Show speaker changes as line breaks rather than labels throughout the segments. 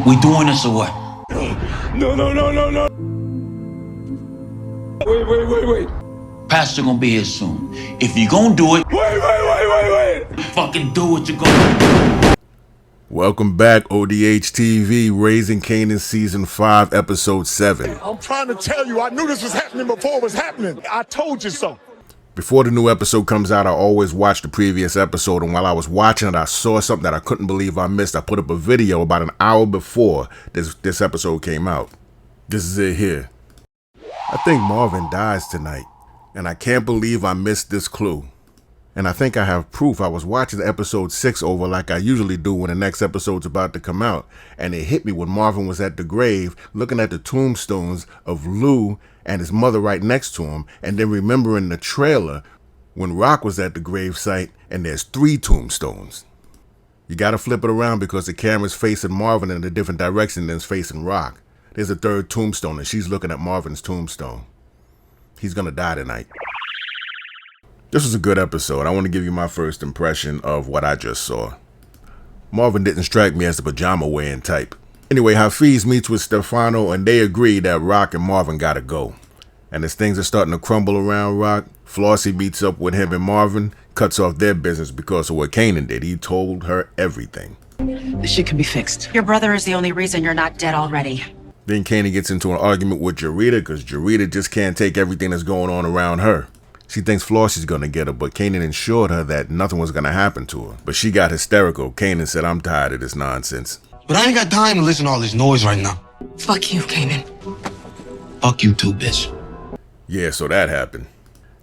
We doing this or what?
No. Wait.
Pastor gonna be here soon. If you gonna do it,
Wait.
fucking do what you gonna do.
Welcome back, ODHtv, Raising Kanan Season 5, Episode 7.
I'm trying to tell you, I knew this was happening before it was happening. I told you so.
Before the new episode comes out, I always watch the previous episode, and while I was watching it, I saw something that I couldn't believe I missed. I put up a video about an hour before this episode came out. This is it here. I think Marvin dies tonight, and I can't believe I missed this clue. And I think I have proof. I was watching episode 6 over like I usually do when the next episode's about to come out, and it hit me when Marvin was at the grave looking at the tombstones of Lou and his mother right next to him, and then remembering the trailer when Rock was at the gravesite and there's 3 tombstones. You gotta flip it around because the camera's facing Marvin in a different direction than it's facing Rock. There's a 3rd tombstone and she's looking at Marvin's tombstone. He's gonna die tonight. This was a good episode. I want to give you my first impression of what I just saw. Marvin didn't strike me as the pajama wearing type. Anyway, Hafiz meets with Stefano and they agree that Rock and Marvin gotta go. And as things are starting to crumble around Rock, Flossie meets up with him and Marvin, cuts off their business because of what Kanan did. He told her everything.
This shit can be fixed.
Your brother is the only reason you're not dead already.
Then Kanan gets into an argument with Jarita because Jarita just can't take everything that's going on around her. She thinks Flossie's gonna get her, but Kanan assured her that nothing was gonna happen to her. But she got hysterical. Kanan said, "I'm tired of this nonsense."
But I ain't got time to listen to all this noise right now.
Fuck you, Kanan.
Fuck you too, bitch.
Yeah, so that happened.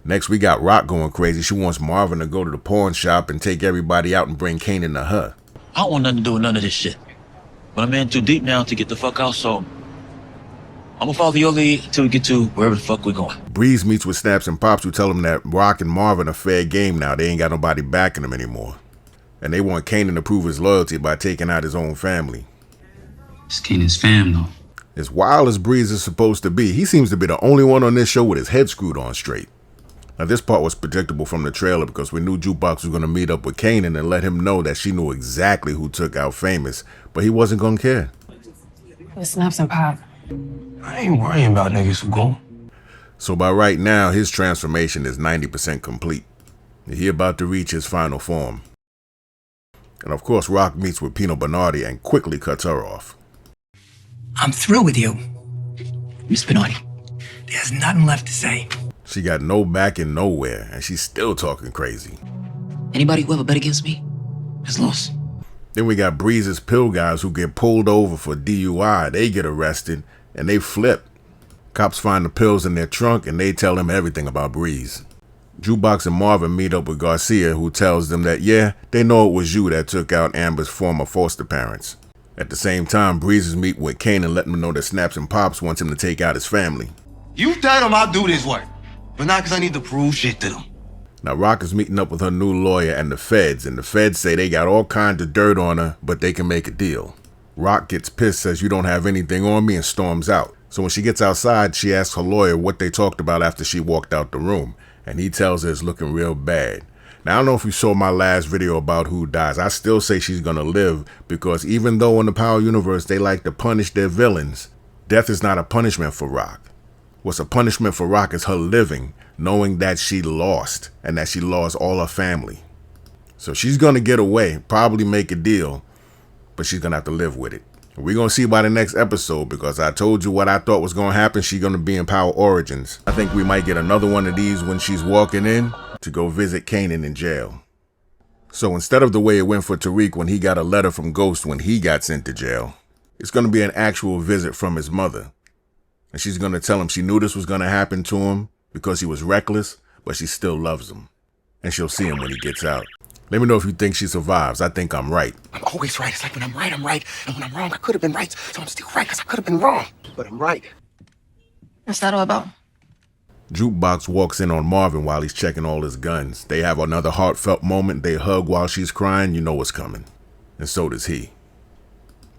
Next, we got Rock going crazy. She wants Marvin to go to the pawn shop and take everybody out and bring Kanan to her.
I don't want nothing to do with none of this shit. But I'm in too deep now to get the fuck out, so I'm gonna follow your lead until we get to wherever the fuck we're going.
Breeze meets with Snaps and Pops who tell him that Rock and Marvin are fair game now. They ain't got nobody backing them anymore. And they want Kanan to prove his loyalty by taking out his own family.
It's Kanan's fam, though.
As wild as Breeze is supposed to be, he seems to be the only one on this show with his head screwed on straight. Now this part was predictable from the trailer because we knew Jukebox was going to meet up with Kanan and let him know that she knew exactly who took out Famous, but he wasn't going to care.
The Snaps and Pop.
I ain't worrying about niggas who go.
So by right now, his transformation is 90% complete. He about to reach his final form. And of course, Rock meets with Pino Bernardi and quickly cuts her off.
I'm through with you, Miss Bernardi. There's nothing left to say.
She got no backing nowhere, and she's still talking crazy.
Anybody who ever bet against me has lost.
Then we got Breeze's pill guys who get pulled over for DUI. They get arrested, and they flip. Cops find the pills in their trunk, and they tell them everything about Breeze. Jukebox and Marvin meet up with Garcia, who tells them that, yeah, they know it was you that took out Amber's former foster parents. At the same time, Breezes meet with Kanan, letting him know that Snaps and Pops wants him to take out his family.
You tell them I'll do this work, but not because I need to prove shit to them.
Now, Rock is meeting up with her new lawyer and the feds say they got all kinds of dirt on her, but they can make a deal. Rock gets pissed, says you don't have anything on me, and storms out. So when she gets outside, she asks her lawyer what they talked about after she walked out the room, and he tells her it's looking real bad. Now, I don't know if you saw my last video about who dies. I still say she's gonna live because even though in the Power Universe they like to punish their villains, death is not a punishment for Rock. What's a punishment for Rock is her living, knowing that she lost and that she lost all her family. So she's gonna get away, probably make a deal, but she's gonna have to live with it. We're gonna see by the next episode because I told you what I thought was gonna happen. She's gonna be in Power Origins. I think we might get another one of these when she's walking in to go visit Kanan in jail. So instead of the way it went for Tariq when he got a letter from Ghost when he got sent to jail, it's gonna be an actual visit from his mother. And she's gonna tell him she knew this was gonna happen to him because he was reckless, but she still loves him. And she'll see him when he gets out. Let me know if you think she survives. I think I'm right.
I'm always right. It's like when I'm right, I'm right. And when I'm wrong, I could have been right. So I'm still right because I could have been wrong. But I'm right.
What's that all about?
Jukebox walks in on Marvin while he's checking all his guns. They have another heartfelt moment. They hug while she's crying. You know what's coming. And so does he.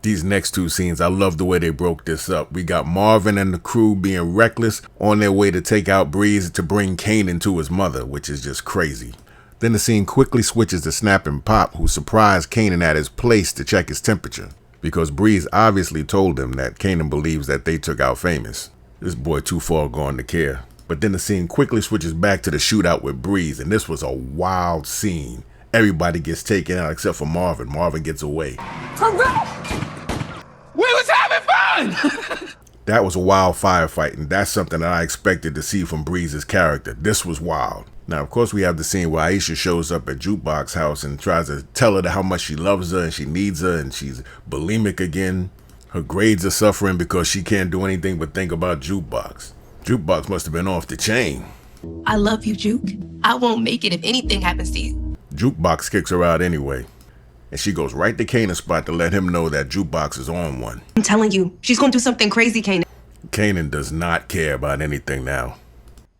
These next 2 scenes, I love the way they broke this up. We got Marvin and the crew being reckless on their way to take out Breeze to bring Kanan to his mother, which is just crazy. Then the scene quickly switches to Snap and Pop, who surprise Kanan at his place to check his temperature. because Breeze obviously told him that Kanan believes that they took out Famous. This boy too far gone to care. But then the scene quickly switches back to the shootout with Breeze, and this was a wild scene. Everybody gets taken out except for Marvin. Marvin gets away.
We was having fun!
That was a wild firefight, and that's something that I expected to see from Breeze's character. This was wild. Now, of course, we have the scene where Aisha shows up at Jukebox's house and tries to tell her how much she loves her and she needs her, and she's bulimic again. Her grades are suffering because she can't do anything but think about Jukebox. Jukebox must have been off the chain.
I love you, Juke. I won't make it if anything happens to you.
Jukebox kicks her out anyway, and she goes right to Kanan's spot to let him know that Jukebox is on one.
I'm telling you, she's gonna do something crazy, Kanan.
Kanan does not care about anything now.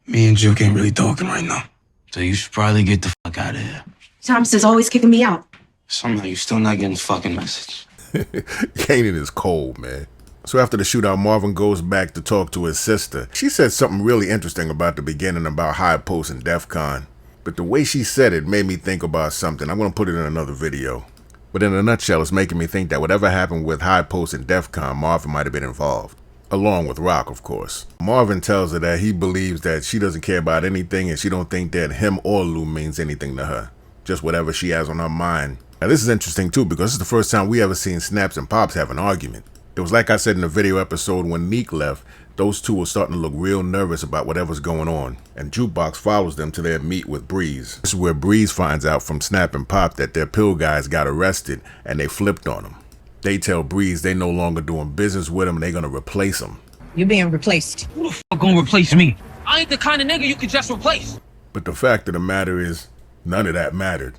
Me and Juke ain't really talking right now.
So you should probably get the fuck out of here.
Thomas is always kicking me out.
Somehow you're still not getting the fucking message.
Kanan is cold, man. So after the shootout, Marvin goes back to talk to his sister. She said something really interesting about the beginning about High Post and DEF CON. But the way she said it made me think about something. I'm going to put it in another video. But in a nutshell, it's making me think that whatever happened with High Post and DEF CON, Marvin might have been involved. Along with Rock, of course. Marvin tells her that he believes that she doesn't care about anything and she don't think that him or Lou means anything to her. Just whatever she has on her mind. Now this is interesting too because this is the first time we ever seen Snaps and Pops have an argument. It was like I said in the video episode when Neek left, those two were starting to look real nervous about whatever's going on. And Jukebox follows them to their meet with Breeze. This is where Breeze finds out from Snap and Pop that their pill guys got arrested and they flipped on him. They tell Breeze they no longer doing business with him and they're gonna replace him.
You're being replaced.
Who the fuck gonna replace me? I ain't the kind of nigga you can just replace.
But the fact of the matter is, none of that mattered.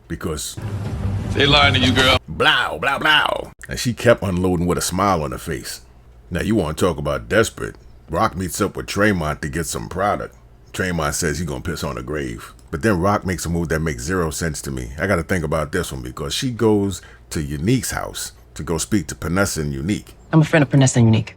Because
They lying to you, girl.
blow, blow, blow. And she kept unloading with a smile on her face. Now you want to talk about desperate. Rock meets up with Tremont to get some product. Tremont says he's gonna piss on her grave. But then Rock makes a move that makes zero sense to me. I gotta think about this one because she goes to Unique's house to go speak to Panessa and Unique.
I'm a friend of Panessa and Unique.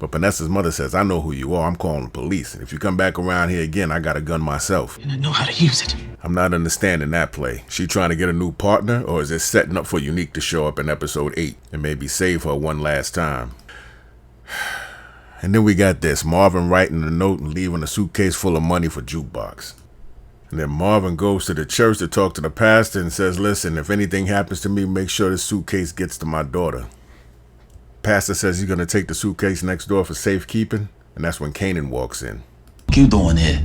But Panessa's mother says, I know who you are, I'm calling the police. And if you come back around here again, I got a gun myself.
And I know how to use it.
I'm not understanding that play. She trying to get a new partner, or is it setting up for Unique to show up in episode 8 and maybe save her one last time? And then we got this, Marvin writing a note and leaving a suitcase full of money for Jukebox. And then Marvin goes to the church to talk to the pastor and says, listen, if anything happens to me, make sure this suitcase gets to my daughter. Pastor says he's going to take the suitcase next door for safekeeping, and that's when Kanan walks in.
What you doing here?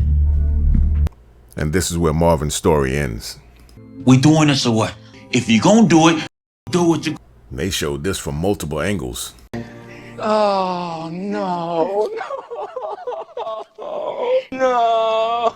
And this is where Marvin's story ends.
We doing this or what? If you gonna do it, do what you...
And they showed this from multiple angles.
Oh, no. No.